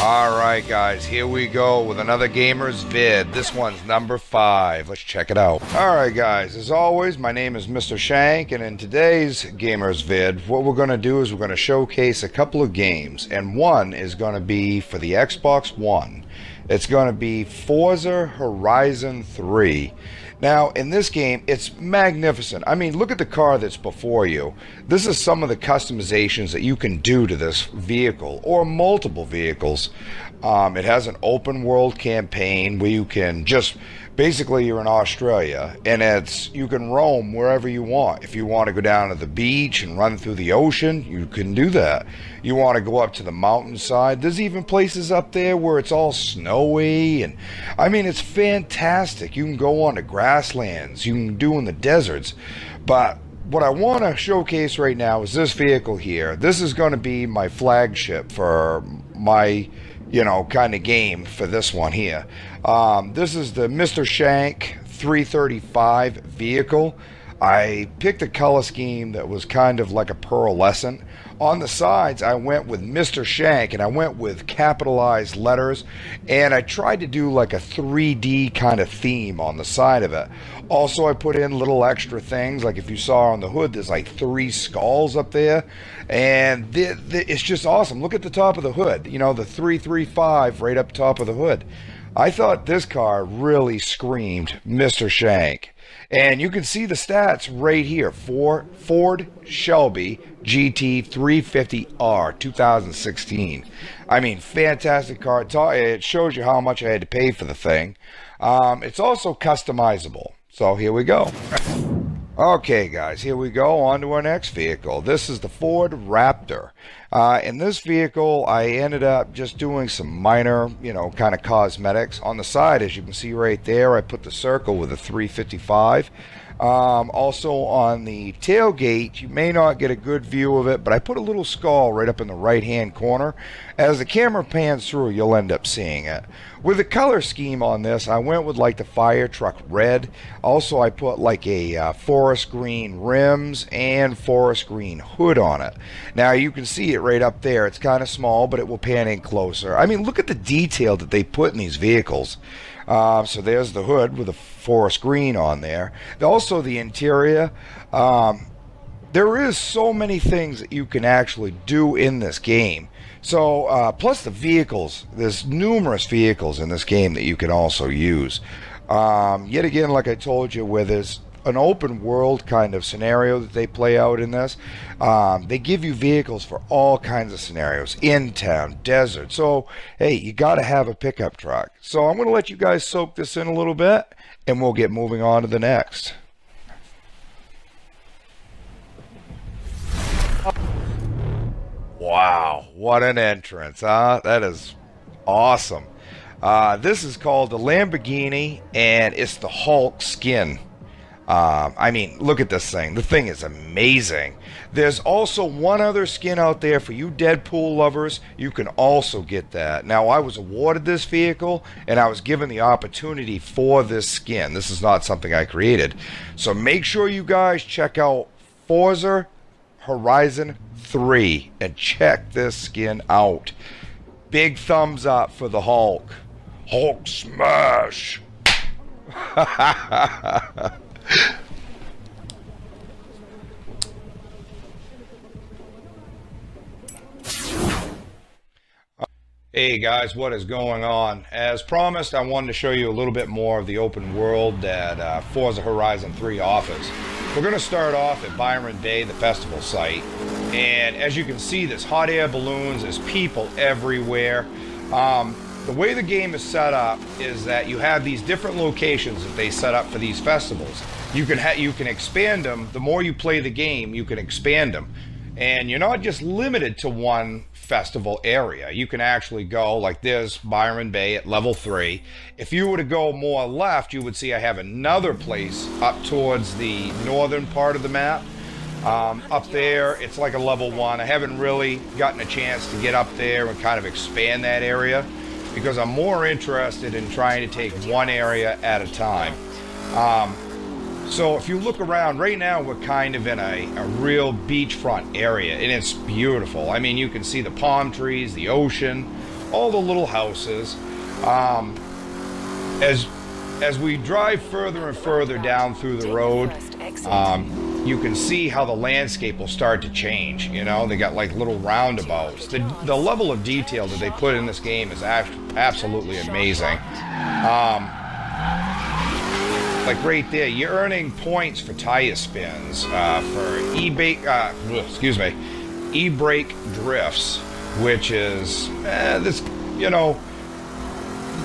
Alright guys, here we go with another gamer's vid. This one's number 5. Let's check it out. Alright guys, as always, my name is Mr. Shank, and in today's gamer's vid, what we're going to do is we're going to showcase a couple of games, and one is going to be for the Xbox One. It's going to be Forza Horizon 3. Now, in this game, it's magnificent. I mean, look at the car that's before you. This is some of the customizations that you can do to this vehicle, or multiple vehicles. It has an open world campaign where you can just, basically you're in Australia, and you can roam wherever you want. If you want to go down to the beach and run through the ocean, you can do that. You want to go up to the mountainside. There's even places up there where it's all snowy, and I mean, it's fantastic. You can go on to grasslands, you can do in the deserts. But what I want to showcase right now is this vehicle here. This is going to be my flagship for my kind of game for this one here. This is the Mr. Shank 335 vehicle. I picked a color scheme that was kind of like a pearlescent. On the sides, I went with Mr. Shank, and I went with capitalized letters, and I tried to do like a 3D kind of theme on the side of it. Also, I put in little extra things, like if you saw on the hood, there's like 3 skulls up there, and it's just awesome. Look at the top of the hood, the 335 right up top of the hood. I thought this car really screamed Mr. Shank. And you can see the stats right here for Ford Shelby GT 350R 2016. I mean, fantastic car. It shows you how much I had to pay for the thing. It's also customizable. So here we go. Okay guys, here we go on to our next vehicle. This is the Ford Raptor. In this vehicle, I ended up just doing some minor, kind of cosmetics. On the side, as you can see right there, I put the circle with a 355. Also on the tailgate, you may not get a good view of it, but I put a little skull right up in the right hand corner. As the camera pans through, you'll end up seeing it. With the color scheme on this, I went with like the fire truck red. Also, I put like a forest green rims and forest green hood on it. Now you can see it right up there. It's kind of small, but it will pan in closer. I mean, look at the detail that they put in these vehicles. So there's the hood with the forest green on there. Also the interior. There is so many things that you can actually do in this game. So plus the vehicles, there's numerous vehicles in this game that you can also use. Yet again, like I told you, where there's an open world kind of scenario that they play out in this. They give you vehicles for all kinds of scenarios, in town, desert. So hey, you got to have a pickup truck. So I'm going to let you guys soak this in a little bit, and we'll get moving on to the next. Wow, what an entrance, huh? That is awesome. This is called the Lamborghini, and it's the Hulk skin. I mean, look at this thing. The thing is amazing. There's also one other skin out there for you Deadpool lovers. You can also get that. Now, I was awarded this vehicle, and I was given the opportunity for this skin. This is not something I created. So make sure you guys check out Forza Horizon 3 and check this skin out. Big thumbs up for the Hulk. Hulk smash! Hey guys, what is going on? As promised, I wanted to show you a little bit more of the open world that Forza Horizon 3 offers. We're going to start off at Byron Bay, the festival site, and as you can see, there's hot air balloons, there's people everywhere. The way the game is set up is that you have these different locations that they set up for these festivals. You can expand them. The more you play the game, you can expand them. And you're not just limited to one festival area. You can actually go, like there's Byron Bay at level 3. If you were to go more left, you would see I have another place up towards the northern part of the map. Up there, it's like a level 1. I haven't really gotten a chance to get up there and kind of expand that area, because I'm more interested in trying to take one area at a time. So if you look around, right now we're kind of in a real beachfront area, and it's beautiful. I mean, you can see the palm trees, the ocean, all the little houses. As we drive further and further down through the road, you can see how the landscape will start to change. You know, they got like little roundabouts. The level of detail that they put in this game is absolutely amazing. Like right there, you're earning points for tire spins, for e-brake drifts, which is this, you know,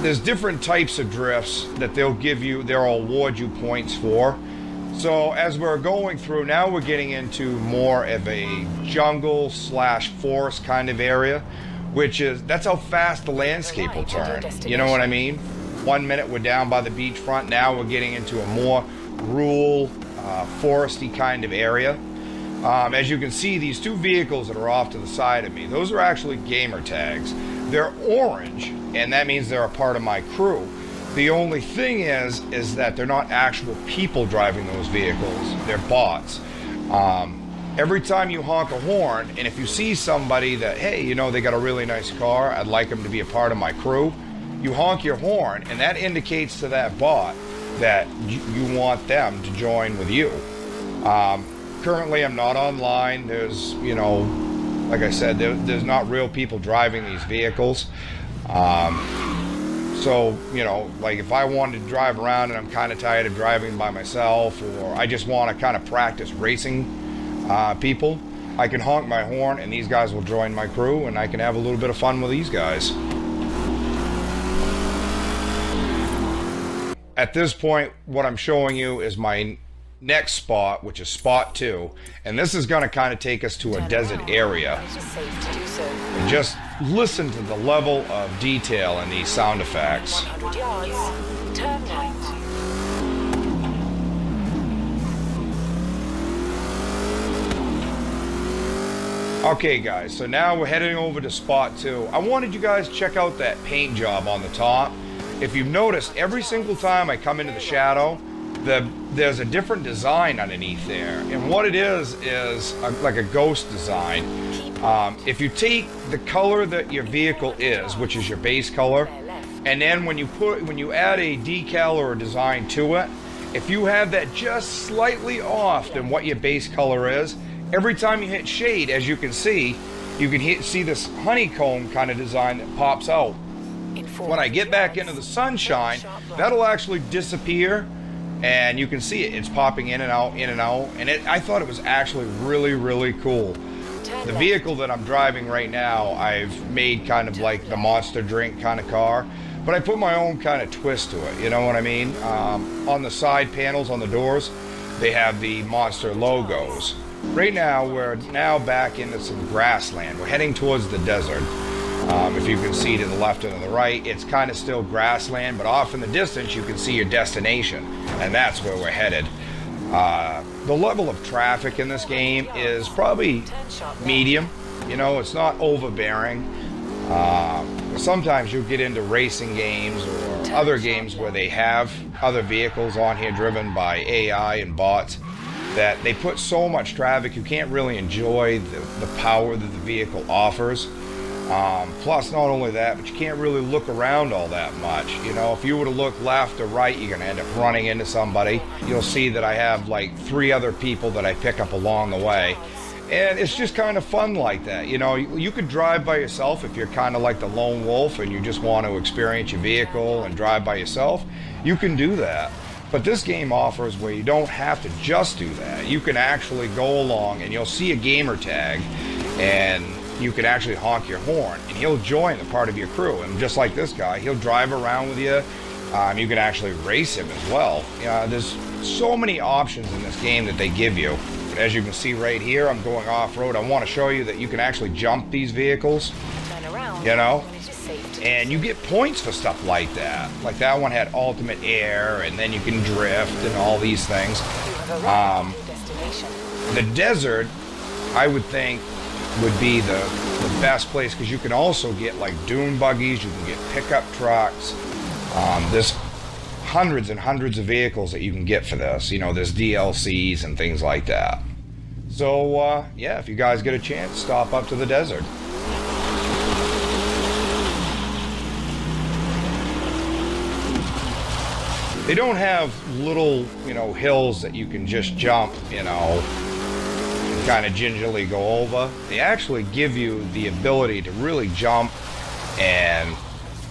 there's different types of drifts that they'll award you points for. So as we're going through now, we're getting into more of a jungle / forest kind of area, that's how fast the landscape will turn. You know what I mean? 1 minute we're down by the beachfront, now we're getting into a more rural, foresty kind of area. As you can see, these two vehicles that are off to the side of me, those are actually gamer tags. They're orange, and that means they're a part of my crew. The only thing is that they're not actual people driving those vehicles. They're bots. Every time you honk a horn, and if you see somebody that, hey, you know, they got a really nice car, I'd like them to be a part of my crew, you honk your horn, and that indicates to that bot that you want them to join with you. Currently, I'm not online. There's, you know, like I said, there's not real people driving these vehicles. So, you know, like if I wanted to drive around and I'm kind of tired of driving by myself, or I just want to kind of practice racing people, I can honk my horn and these guys will join my crew and I can have a little bit of fun with these guys. At this point, what I'm showing you is my next spot, which is spot 2, and this is going to kind of take us to a desert area. And just listen to the level of detail in these sound effects. 100 yards, turn right. Okay guys, so now we're heading over to spot 2. I wanted you guys to check out that paint job on the top. If you've noticed, every single time I come into the shadow, there's a different design underneath there, and what it is like a ghost design. If you take the color that your vehicle is, which is your base color, and then when you add a decal or a design to it, if you have that just slightly off than what your base color is, every time you hit shade, as you can see, see this honeycomb kind of design that pops out. When I get back into the sunshine, that'll actually disappear, and you can see it. It's popping in and out, and I thought it was actually really, really cool. The vehicle that I'm driving right now, I've made kind of like the Monster drink kind of car, but I put my own kind of twist to it, you know what I mean? On the side panels on the doors, they have the Monster logos. Right now, we're back into some grassland. We're heading towards the desert. If you can see to the left and to the right, it's kind of still grassland, but off in the distance you can see your destination, and that's where we're headed. The level of traffic in this game is probably medium. You know, it's not overbearing. Sometimes you'll get into racing games or other games where they have other vehicles on here driven by AI and bots that they put so much traffic you can't really enjoy the power that the vehicle offers. Plus, not only that, but you can't really look around all that much. You know, if you were to look left or right, you're going to end up running into somebody. You'll see that I have like 3 other people that I pick up along the way. And it's just kind of fun like that. You know, you could drive by yourself if you're kind of like the lone wolf and you just want to experience your vehicle and drive by yourself. You can do that. But this game offers where you don't have to just do that. You can actually go along and you'll see a gamer tag and you can actually honk your horn and he'll join a part of your crew. And just like this guy, he'll drive around with you. You can actually race him as well. There's so many options in this game that they give you. But as you can see right here, I'm going off-road. I want to show you that you can actually jump these vehicles, you know, and you get points for stuff like that. Like that one had ultimate air, and then you can drift and all these things. The desert, I would think, would be the best place because you can also get like dune buggies, you can get pickup trucks. There's hundreds and hundreds of vehicles that you can get for this. You know, there's DLCs and things like that. So yeah, if you guys get a chance, stop up to the desert. They don't have little, you know, hills that you can just jump, you know, and kind of gingerly go over. They actually give you the ability to really jump and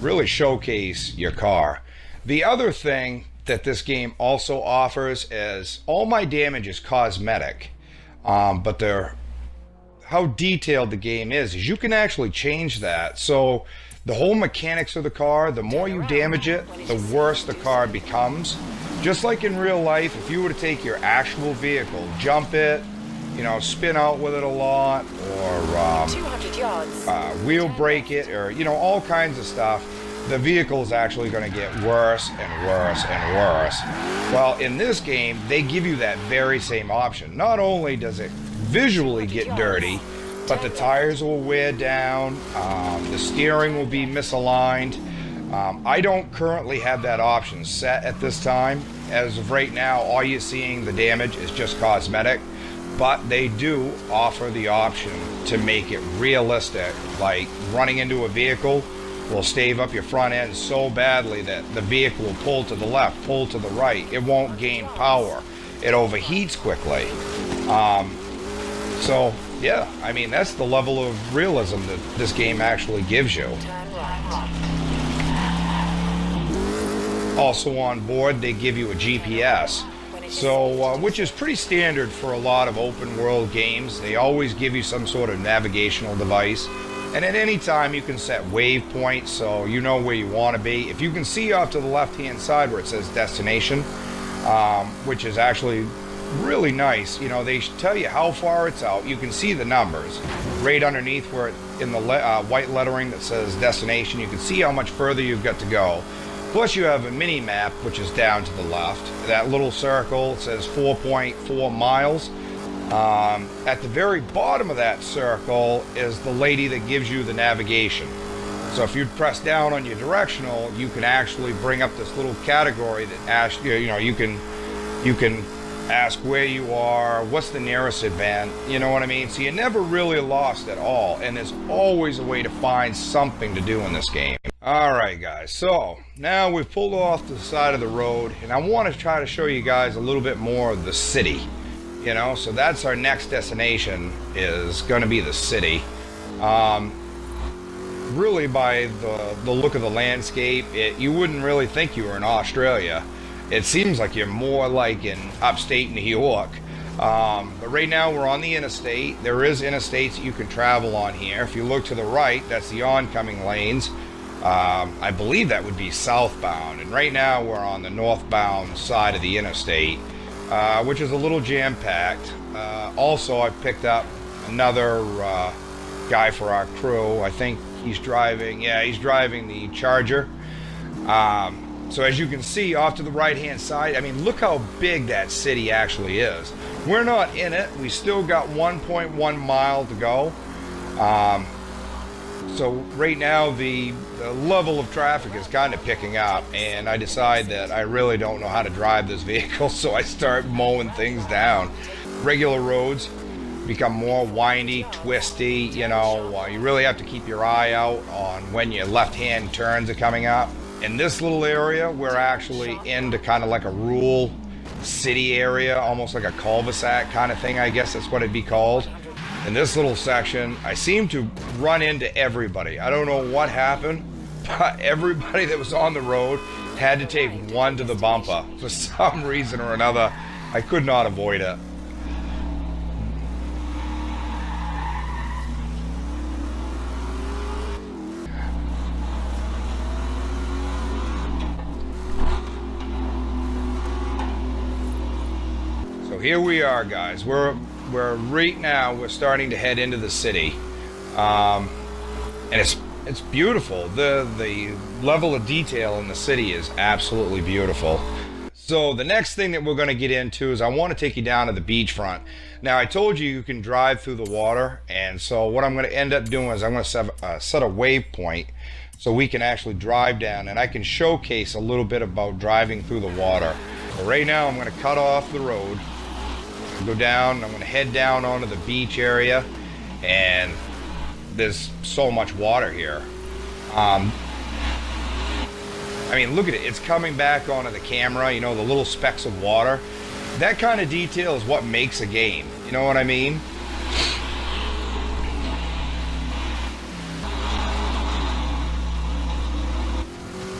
really showcase your car. The other thing that this game also offers is all my damage is cosmetic, but how detailed the game is you can actually change that. So the whole mechanics of the car, the more you damage it, the worse the car becomes. Just like in real life, if you were to take your actual vehicle, jump it, you know, spin out with it a lot, or 200 yards. Wheel brake it, or, you know, all kinds of stuff, the vehicle is actually going to get worse and worse and worse. Well, in this game, they give you that very same option. Not only does it visually get dirty, but the tires will wear down, the steering will be misaligned. I don't currently have that option set at this time. As of right now, all you're seeing the damage is just cosmetic, but they do offer the option to make it realistic, like running into a vehicle will stave up your front end so badly that the vehicle will pull to the left, pull to the right. It won't gain power. It overheats quickly. So yeah, I mean, that's the level of realism that this game actually gives you. Turn right. Also on board, they give you a GPS. So, which is pretty standard for a lot of open world games. They always give you some sort of navigational device. And at any time you can set waypoints so you know where you want to be. If you can see off to the left hand side where it says destination, which is actually really nice, you know, they tell you how far it's out. You can see the numbers right underneath where in the white lettering that says destination. You can see how much further you've got to go. Plus you have a mini map which is down to the left. That little circle says 4.4 miles. At the very bottom of that circle is the lady that gives you the navigation. So if you press down on your directional, you can actually bring up this little category that asks you, you know, you can ask where you are, what's the nearest event, you know what I mean? So you're never really lost at all, and there's always a way to find something to do in this game. Alright guys, so now we've pulled off the side of the road, and I want to try to show you guys a little bit more of the city. You know, so that's our next destination, is going to be the city. Really by the look of the landscape, you wouldn't really think you were in Australia. It seems like you're more like in upstate New York. But right now we're on the interstate. There is interstates that you can travel on here. If you look to the right, that's the oncoming lanes. I believe that would be southbound. And right now we're on the northbound side of the interstate, which is a little jam-packed. Also, I picked up another guy for our crew. I think he's driving, yeah, he's driving the Charger. So as you can see off to the right-hand side, I mean, look how big that city actually is. We're not in it. We still got 1.1 mile to go. So right now the level of traffic is kind of picking up, and I decide that I really don't know how to drive this vehicle, so I start mowing things down. Regular roads become more windy, twisty, you know, you really have to keep your eye out on when your left-hand turns are coming up. In this little area, we're actually into kind of like a rural city area, almost like a cul-de-sac kind of thing, I guess that's what it'd be called. In this little section, I seem to run into everybody. I don't know what happened, but everybody that was on the road had to take one to the bumper. For some reason or another, I could not avoid it. So here we are, guys. We're right now, we're starting to head into the city, and it's beautiful. The level of detail in the city is absolutely beautiful. So the next thing that we're going to get into is I want to take you down to the beachfront. Now I told you you can drive through the water, and so what I'm going to end up doing is I'm going to set a waypoint so we can actually drive down, and I can showcase a little bit about driving through the water. So right now I'm going to cut off the road, go down, I'm going to head down onto the beach area, and there's so much water here. I mean, look at it. It's coming back onto the camera, you know, the little specks of water. That kind of detail is what makes a game. You know what I mean?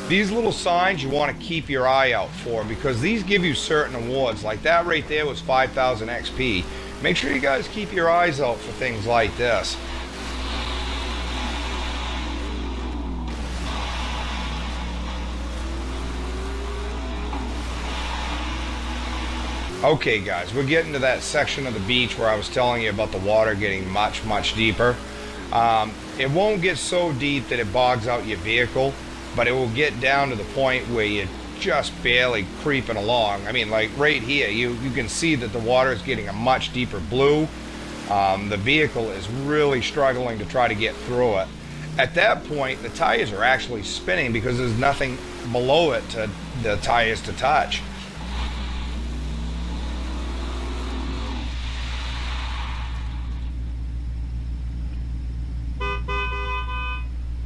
These little signs you want to keep your eye out for, because these give you certain awards. Like that right there was 5,000 XP. Make sure you guys keep your eyes out for things like this. Okay guys, we're getting to that section of the beach where I was telling you about the water getting much, much deeper. It won't get so deep that it bogs out your vehicle, but it will get down to the point where you're just barely creeping along. I mean, like right here, you can see that the water is getting a much deeper blue. The vehicle is really struggling to try to get through it. At that point, the tires are actually spinning because there's nothing below it to the tires to touch.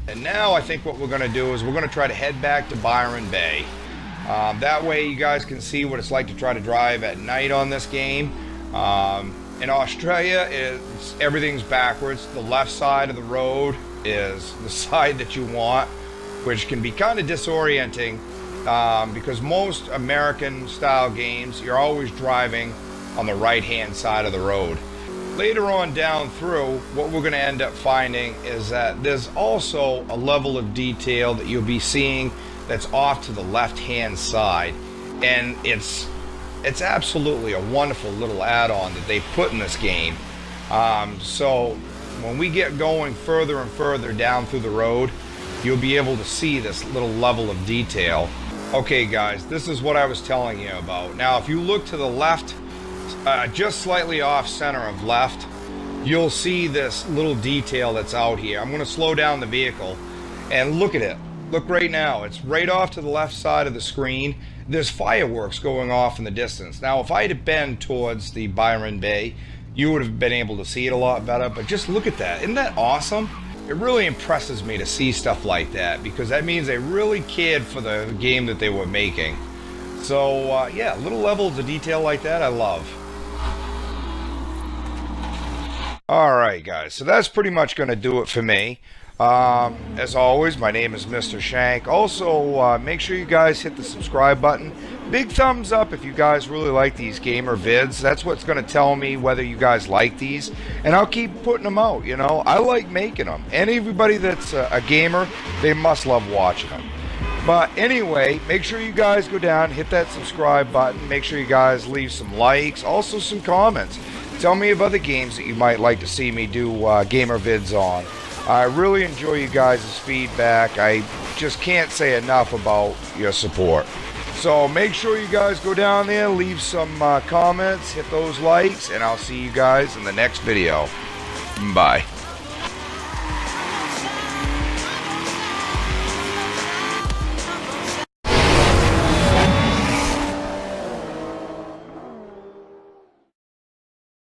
And now I think what we're going to do is we're going to try to head back to Byron Bay. That way you guys can see what it's like to try to drive at night on this game. In Australia, everything's backwards. The left side of the road is the side that you want, which can be kind of disorienting because most American style games, you're always driving on the right hand side of the road. Later on down through, what we're going to end up finding is that there's also a level of detail that you'll be seeing that's off to the left hand side, and it's absolutely a wonderful little add-on that they put in this game. So when we get going further and further down through the road, you'll be able to see this little level of detail. Okay guys, this is what I was telling you about. Now if you look to the left, just slightly off center of left, you'll see this little detail that's out here. I'm going to slow down the vehicle and look at it. Look right now, it's right off to the left side of the screen. There's fireworks going off in the distance. Now if I had been towards the Byron Bay, you would have been able to see it a lot better, but just look at that. Isn't that awesome? It really impresses me to see stuff like that, because that means they really cared for the game that they were making. So yeah, little levels of detail like that I love. Alright guys, so that's pretty much going to do it for me. As always, my name is Mr. Shank. Also, make sure you guys hit the subscribe button. Big thumbs up if you guys really like these gamer vids. That's what's going to tell me whether you guys like these, and I'll keep putting them out. You know, I like making them, and everybody that's a gamer, they must love watching them. But anyway, make sure you guys go down, hit that subscribe button. Make sure you guys leave some likes, also some comments. Tell me of other games that you might like to see me do gamer vids on. I really enjoy you guys' feedback. I just can't say enough about your support. So make sure you guys go down there, leave some comments, hit those likes, and I'll see you guys in the next video. Bye.